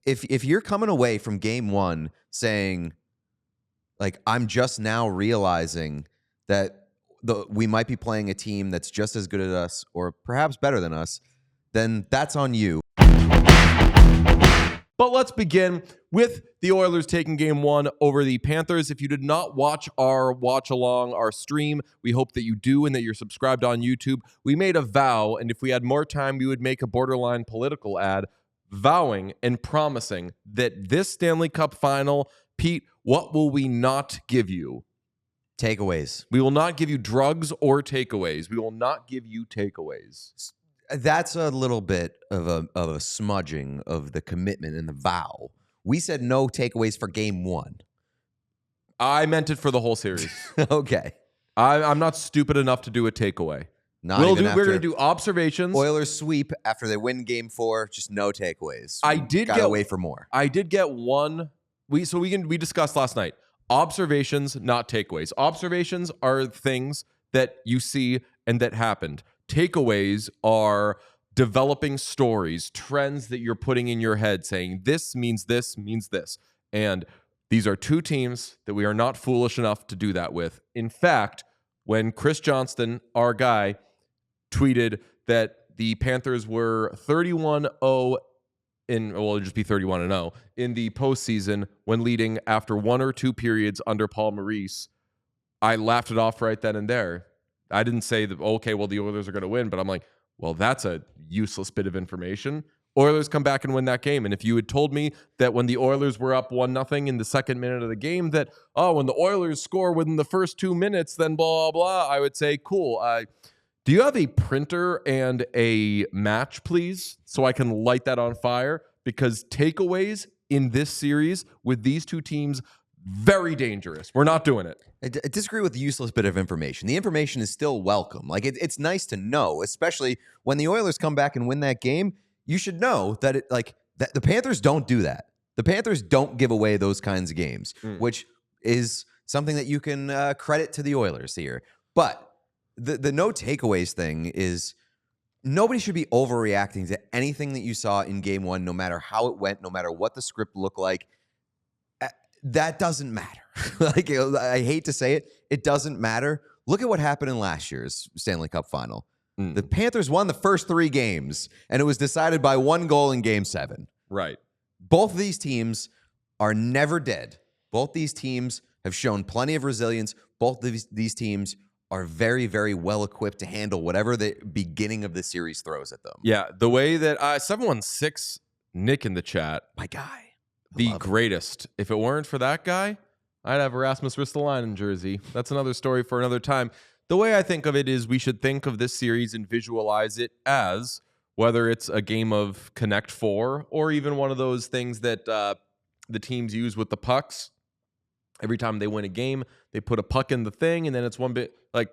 if you're coming away from game one saying, like, I'm just now realizing that we might be playing a team that's just as good as us or perhaps better than us, then that's on you. But let's begin with the Oilers taking game one over the Panthers. If you did not watch our watch along, our stream, we hope that you do and that you're subscribed on YouTube. We made a vow, and if we had more time, we would make a borderline political ad vowing and promising that this Stanley Cup final, Pete, what will we not give you? Takeaways. We will not give you drugs or takeaways. We will not give you takeaways. That's a little bit of a smudging of the commitment and the vow. We said no takeaways for game one. I meant it for the whole series. Okay. I'm not stupid enough to do a takeaway. We're going to do observations. Oilers sweep after they win game four. Just no takeaways. Gotta wait for more. I did get one. We discussed last night. Observations, not takeaways. Observations are things that you see and that happened. Takeaways are developing stories, trends that you're putting in your head, saying this means this means this. And these are two teams that we are not foolish enough to do that with. In fact, when Chris Johnston, our guy, tweeted that the Panthers were 31-0 it'll just be 31-0 in the postseason when leading after one or two periods under Paul Maurice, I laughed it off right then and there. I didn't say that, okay, well, the Oilers are going to win, but I'm like, well, that's a useless bit of information. Oilers come back and win that game. And if you had told me that when the Oilers were up 1-0 in the second minute of the game, that, when the Oilers score within the first 2 minutes, then blah, blah, blah, I would say, cool. Do you have a printer and a match, please, so I can light that on fire? Because takeaways in this series with these two teams, very dangerous. We're not doing it. I disagree with the useless bit of information. The information is still welcome. Like, it's nice to know, especially when the Oilers come back and win that game. You should know that that the Panthers don't do that. The Panthers don't give away those kinds of games, which is something that you can credit to the Oilers here. But the no takeaways thing is nobody should be overreacting to anything that you saw in game one, no matter how it went, no matter what the script looked like. That doesn't matter. Like, I hate to say it, it doesn't matter. Look at what happened in last year's Stanley Cup final. The Panthers won the first 3 games, and it was decided by 1 goal in game 7. Right. Both of these teams are never dead. Both these teams have shown plenty of resilience. Both of these teams are very, very well equipped to handle whatever the beginning of the series throws at them. Yeah, the way that 716 Nick in the chat, my guy. The greatest. If it weren't for that guy, I'd have Rasmus Ristolainen jersey. That's another story for another time. The way I think of it is we should think of this series and visualize it as whether it's a game of Connect 4 or even one of those things that the teams use with the pucks. Every time they win a game, they put a puck in the thing, and then it's one bit like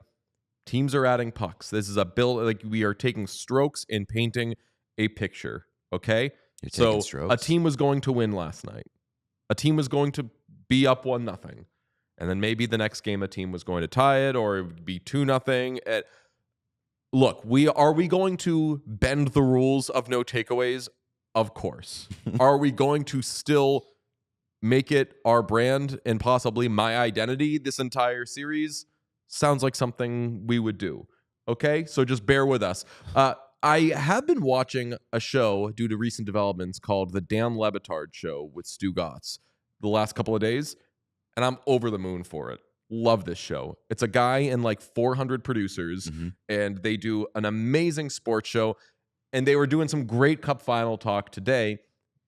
teams are adding pucks. This is a build, like we are taking strokes and painting a picture, okay? So a team was going to win last night. A team was going to be up 1-0. And then maybe the next game a team was going to tie it or it would be 2-0. Look, are we going to bend the rules of no takeaways? Of course. Are we going to still make it our brand and possibly my identity this entire series? Sounds like something we would do. Okay? So just bear with us. I have been watching a show due to recent developments called The Dan Le Batard Show with Stu Gotts the last couple of days, and I'm over the moon for it. Love this show. It's a guy and like 400 producers, and they do an amazing sports show, and they were doing some great Cup Final talk today.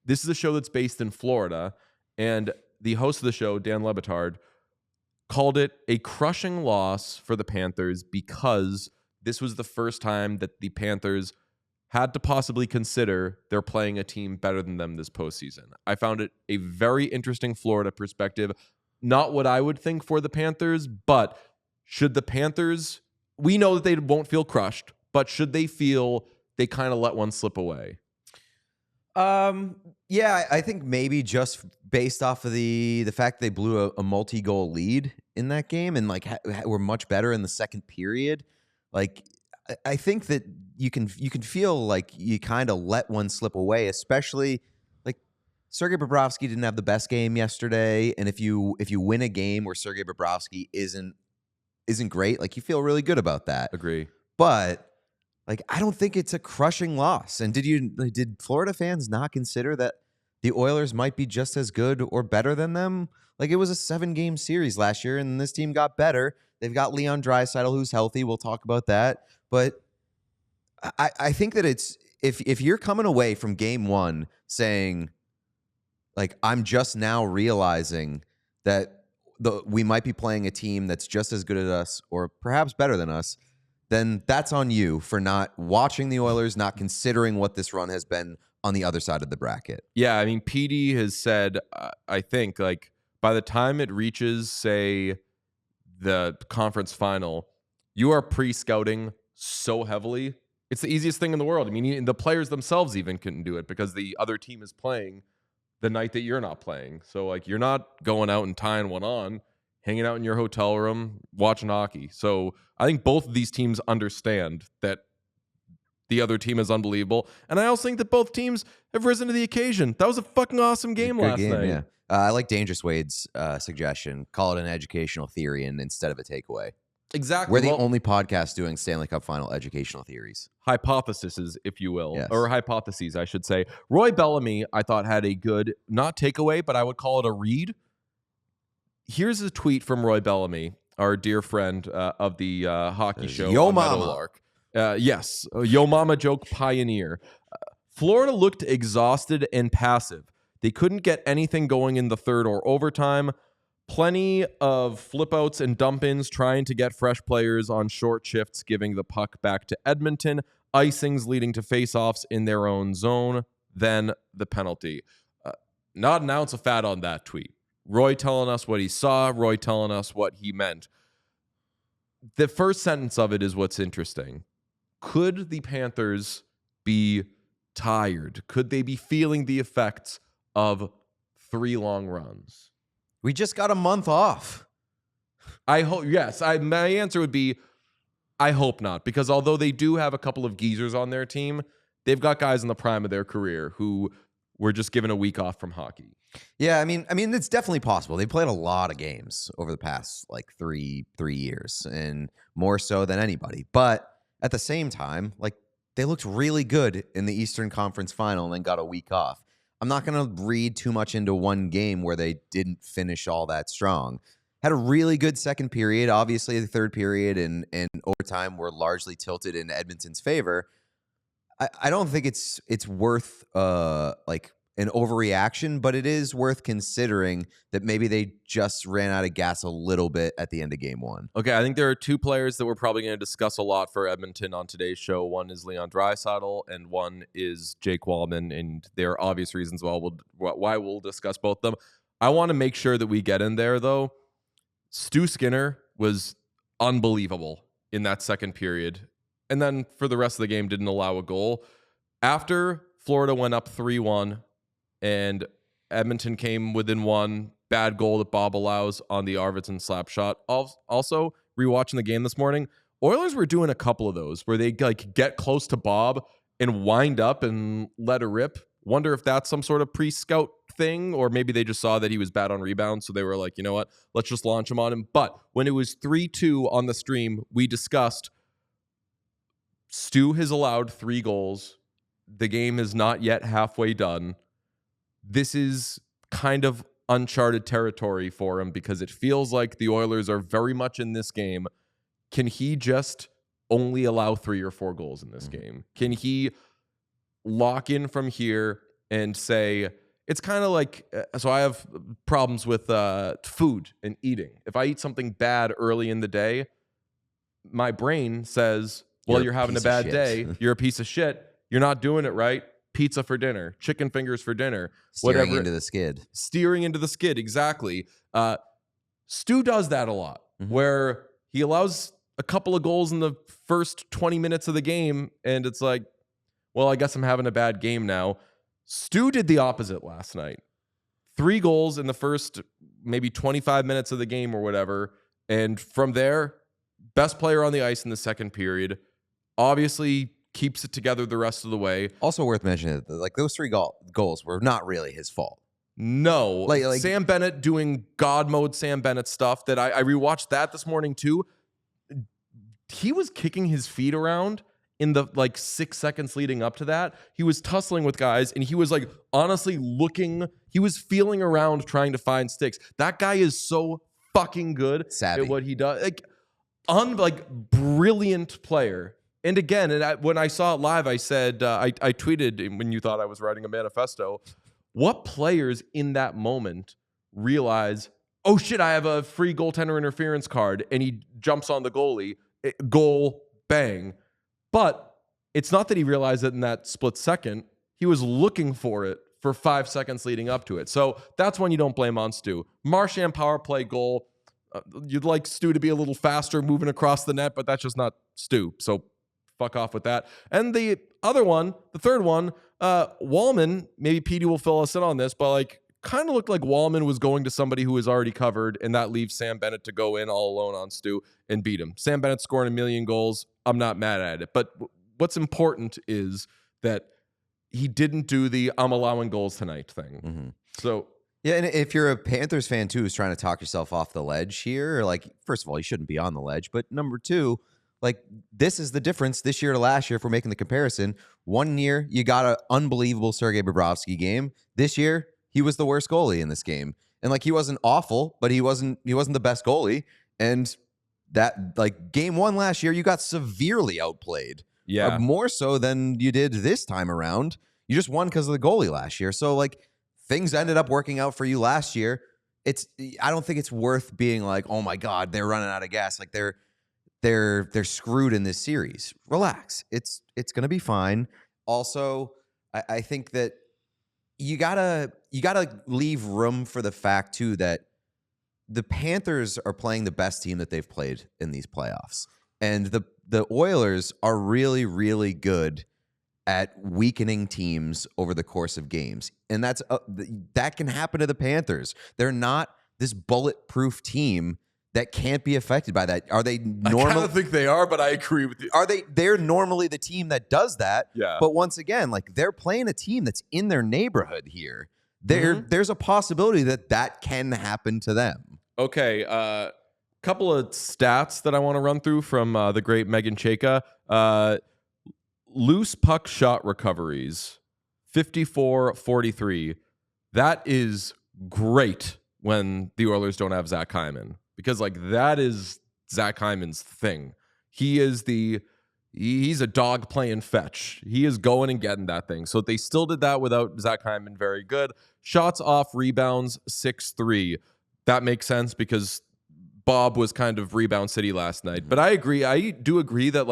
This is a show that's based in Florida, and the host of the show, Dan Le Batard, called it a crushing loss for the Panthers because this was the first time that the Panthers had to possibly consider they're playing a team better than them this postseason. I found it a very interesting Florida perspective. Not what I would think for the Panthers, but should the Panthers, we know that they won't feel crushed, but should they feel they kind of let one slip away? Yeah, I think maybe just based off of the fact they blew a multi-goal lead in that game and like were much better in the second period. Like, I think that you can feel like you kind of let one slip away, especially like Sergei Bobrovsky didn't have the best game yesterday, and if you win a game where Sergei Bobrovsky isn't great, like you feel really good about that. Agree. But like I don't think it's a crushing loss. And did Florida fans not consider that the Oilers might be just as good or better than them? Like it was a 7-game series last year, and this team got better. They've got Leon Draisaitl, who's healthy. We'll talk about that. But I think that it's if you're coming away from game one saying, like, I'm just now realizing that we might be playing a team that's just as good as us or perhaps better than us, then that's on you for not watching the Oilers, not considering what this run has been on the other side of the bracket. Yeah, I mean, PD has said, I think, like, by the time it reaches, say, the conference final, you are pre-scouting so heavily. It's the easiest thing in the world. I mean, the players themselves even couldn't do it because the other team is playing the night that you're not playing. So, like, you're not going out and tying one on, hanging out in your hotel room, watching hockey. So I think both of these teams understand that the other team is unbelievable. And I also think that both teams have risen to the occasion. That was a fucking awesome game last night. Yeah. I like Dangerous Wade's suggestion. Call it an educational theory instead of a takeaway. Exactly. We're the only podcast doing Stanley Cup Final educational theories. Hypotheses, if you will. Yes. Or hypotheses, I should say. Roy Bellamy, I thought, had a good, not takeaway, but I would call it a read. Here's a tweet from Roy Bellamy, our dear friend of the hockey show. Yo on Mama. Meadowlark. Yes, Yo Mama joke pioneer. Florida looked exhausted and passive. They couldn't get anything going in the third or overtime. Plenty of flip-outs and dump-ins trying to get fresh players on short shifts, giving the puck back to Edmonton. Icings leading to face-offs in their own zone. Then the penalty. Not an ounce of fat on that tweet. Roy telling us what he saw. Roy telling us what he meant. The first sentence of it is what's interesting. Could the Panthers be tired? Could they be feeling the effects of 3 long runs? We just got a month off. I hope, yes. My answer would be, I hope not. Because although they do have a couple of geezers on their team, they've got guys in the prime of their career who were just given a week off from hockey. Yeah, I mean, it's definitely possible. They played a lot of games over the past like three years, and more so than anybody. But at the same time, like they looked really good in the Eastern Conference Final and then got a week off. I'm not going to read too much into one game where they didn't finish all that strong. Had a really good second period. Obviously, the third period and overtime were largely tilted in Edmonton's favor. I don't think it's worth like an overreaction, but it is worth considering that maybe they just ran out of gas a little bit at the end of game one. Okay, I think there are 2 players that we're probably going to discuss a lot for Edmonton on today's show. One is Leon Draisaitl, and one is Jake Walman, and there are obvious reasons why we'll discuss both of them. I want to make sure that we get in there, though. Stu Skinner was unbelievable in that second period, and then for the rest of the game didn't allow a goal. After Florida went up 3-1, and Edmonton came within 1 bad goal that Bob allows on the Arvidsson slap shot. Also, rewatching the game this morning, Oilers were doing a couple of those where they like get close to Bob and wind up and let it rip. Wonder if that's some sort of pre-scout thing, or maybe they just saw that he was bad on rebounds, so they were like, you know what, let's just launch him on him. But when it was 3-2 on the stream, we discussed Stu has allowed 3 goals. The game is not yet halfway done. This is kind of uncharted territory for him because it feels like the Oilers are very much in this game. Can he just only allow 3 or 4 goals in this game? Can he lock in from here and say, it's kind of like, so I have problems with food and eating. If I eat something bad early in the day, my brain says, well, you're having a bad day. You're a piece of shit. You're not doing it right. Pizza for dinner, chicken fingers for dinner, Steering into the skid. Steering into the skid, exactly. Stu does that a lot, where he allows a couple of goals in the first 20 minutes of the game, and it's like, well, I guess I'm having a bad game now. Stu did the opposite last night. 3 goals in the first maybe 25 minutes of the game or whatever, and from there, best player on the ice in the second period. Obviously, keeps it together the rest of the way. Also worth mentioning that like those 3 goals were not really his fault. No. Like Sam Bennett doing God mode Sam Bennett stuff that I rewatched that this morning too. He was kicking his feet around in the 6 seconds leading up to that. He was tussling with guys and he was honestly he was feeling around trying to find sticks. That guy is so fucking good savvy at what he does. Brilliant player. And again, when I saw it live, I said, I tweeted when you thought I was writing a manifesto, what players in that moment realize, oh shit, I have a free goaltender interference card, and he jumps on the goalie, goal, bang. But it's not that he realized it in that split second. He was looking for it for 5 seconds leading up to it. So that's when you don't blame on Stu. Marchand power play goal. You'd like Stu to be a little faster moving across the net, but that's just not Stu. So fuck off with that. And the other one, the third one, Walman, maybe Petey will fill us in on this, but kind of looked like Walman was going to somebody who was already covered, and that leaves Sam Bennett to go in all alone on Stu and beat him. Sam Bennett scoring 1 million goals. I'm not mad at it. But what's important is that he didn't do the I'm allowing goals tonight thing. Mm-hmm. So yeah, and if you're a Panthers fan too who's trying to talk yourself off the ledge here, first of all, you shouldn't be on the ledge, but number two, this is the difference this year to last year if we're making the comparison. 1 year, you got an unbelievable Sergei Bobrovsky game. This year, he was the worst goalie in this game. And he wasn't awful, but he wasn't the best goalie. And that game 1 last year, you got severely outplayed. Yeah. More so than you did this time around. You just won because of the goalie last year. So things ended up working out for you last year. I don't think it's worth being oh my God, they're running out of gas. They're screwed in this series. Relax. It's gonna be fine. Also, I think that you gotta leave room for the fact too that the Panthers are playing the best team that they've played in these playoffs, and the Oilers are really, really good at weakening teams over the course of games, and that can happen to the Panthers. They're not this bulletproof team that can't be affected by that. Are they normal? I kind of think they are, but I agree with you. They're normally the team that does that. Yeah. But once again, they're playing a team that's in their neighborhood here. There's a possibility that can happen to them. Okay. Couple of stats that I want to run through from the great Megan Chayka. Loose puck shot recoveries, 54-43. That is great when the Oilers don't have Zach Hyman. Because that is Zach Hyman's thing. He's a dog playing fetch. He is going and getting that thing. So they still did that without Zach Hyman. Very good. Shots off rebounds 6-3. That makes sense because Bob was kind of rebound city last night. But I agree. I do agree that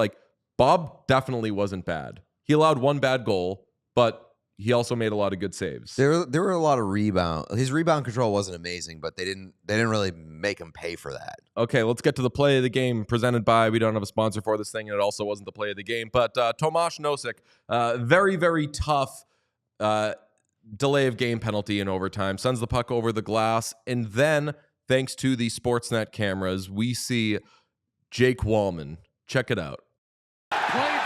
Bob definitely wasn't bad. He allowed 1 bad goal, but he also made a lot of good saves. There were a lot of rebound. His rebound control wasn't amazing, but they didn't really make him pay for that. Okay, let's get to the play of the game presented by, we don't have a sponsor for this thing, and it also wasn't the play of the game, but Tomas Nosek, very, very tough delay of game penalty in overtime, sends the puck over the glass, and then, thanks to the Sportsnet cameras, we see Jake Walman. Check it out. Played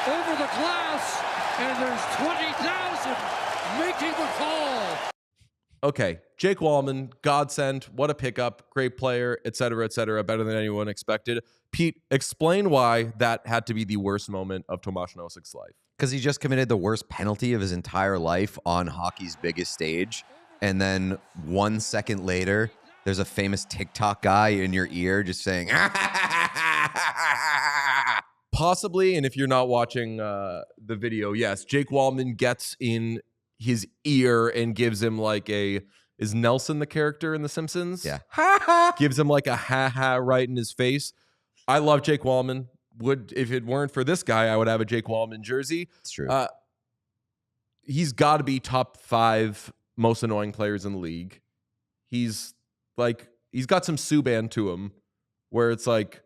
over the glass, and there's 20,000 making the call. Okay, Jake Walman, godsend, what a pickup, great player, et cetera, better than anyone expected. Pete, explain why that had to be the worst moment of Tomas Nosek's life. Because he just committed the worst penalty of his entire life on hockey's biggest stage, and then 1 second later, there's a famous TikTok guy in your ear just saying, possibly, and if you're not watching the video, yes, Jake Walman gets in his ear and gives him is Nelson the character in The Simpsons? Yeah. Gives him a ha-ha right in his face. I love Jake Walman. If it weren't for this guy, I would have a Jake Walman jersey. It's true. He's got to be top 5 most annoying players in the league. He's got some Subban to him where it's that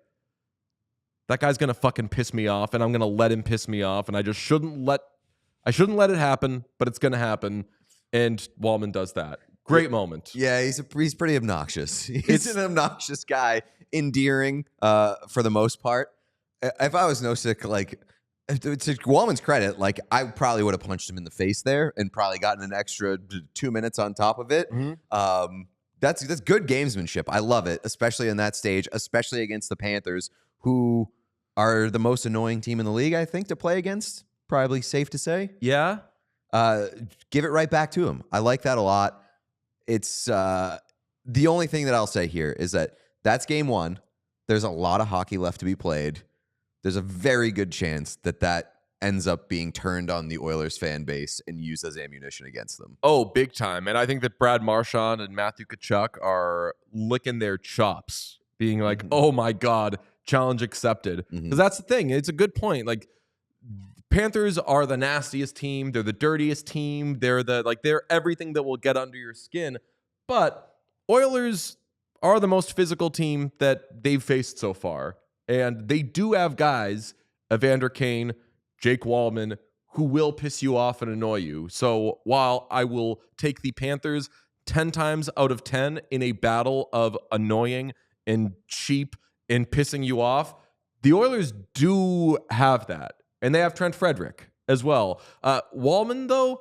guy's going to fucking piss me off, and I'm going to let him piss me off, and I just shouldn't let it happen, but it's going to happen, and Walman does that. Great moment. Yeah, he's pretty obnoxious. He's an obnoxious guy, endearing for the most part. If I was Nosek, to Walman's credit, like I probably would have punched him in the face there and probably gotten an extra 2 minutes on top of it. That's good gamesmanship. I love it, especially in that stage, especially against the Panthers, who are the most annoying team in the league, I think, to play against. Probably safe to say. Yeah. Give it right back to him. I like that a lot. It's the only thing that I'll say here is that that's game one. There's a lot of hockey left to be played. There's a very good chance that ends up being turned on the Oilers fan base and used as ammunition against them. Oh, big time. And I think that Brad Marchand and Matthew Tkachuk are licking their chops, being like, oh my God, challenge accepted. Because that's the thing. It's a good point. Like, Panthers are the nastiest team. They're the dirtiest team. They're everything that will get under your skin. But Oilers are the most physical team that they've faced so far. And they do have guys, Evander Kane, Jake Walman, who will piss you off and annoy you. So while I will take the Panthers 10 times out of 10 in a battle of annoying and cheap and pissing you off, the Oilers do have that. And they have Trent Frederick as well. Walman, though,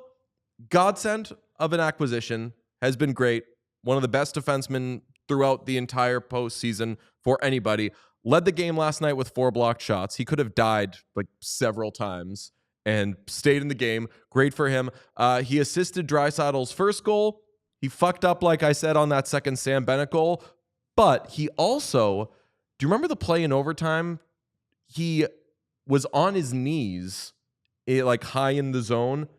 godsend of an acquisition, has been great. One of the best defensemen throughout the entire postseason for anybody. Led the game last night with 4 blocked shots. He could have died like several times and stayed in the game. Great for him. He assisted Draisaitl's first goal. He fucked up, like I said, on that second Sam Bennett goal. But he also, do you remember the play in overtime? He was on his knees, like high in the zone,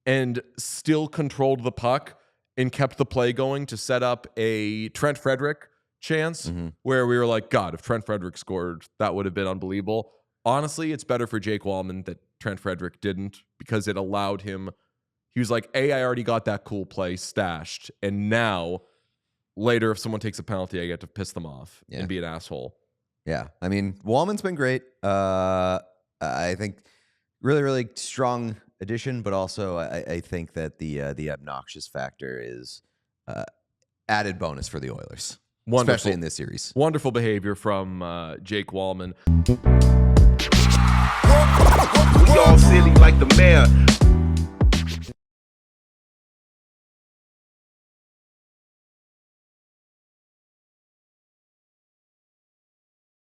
and still controlled the puck and kept the play going to set up a Trent Frederick chance where we were like, God, if Trent Frederick scored, that would have been unbelievable. Honestly, it's better for Jake Walman that Trent Frederick didn't, because it allowed him. He was like, I already got that cool play stashed, and now later if someone takes a penalty, I get to piss them off and be an asshole. Yeah, I mean, Walman's been great. I think really, really strong addition, but also I think that the obnoxious factor is added bonus for the Oilers. Wonderful. Especially in this series. Wonderful behavior from Jake Walman. We all silly like the mayor.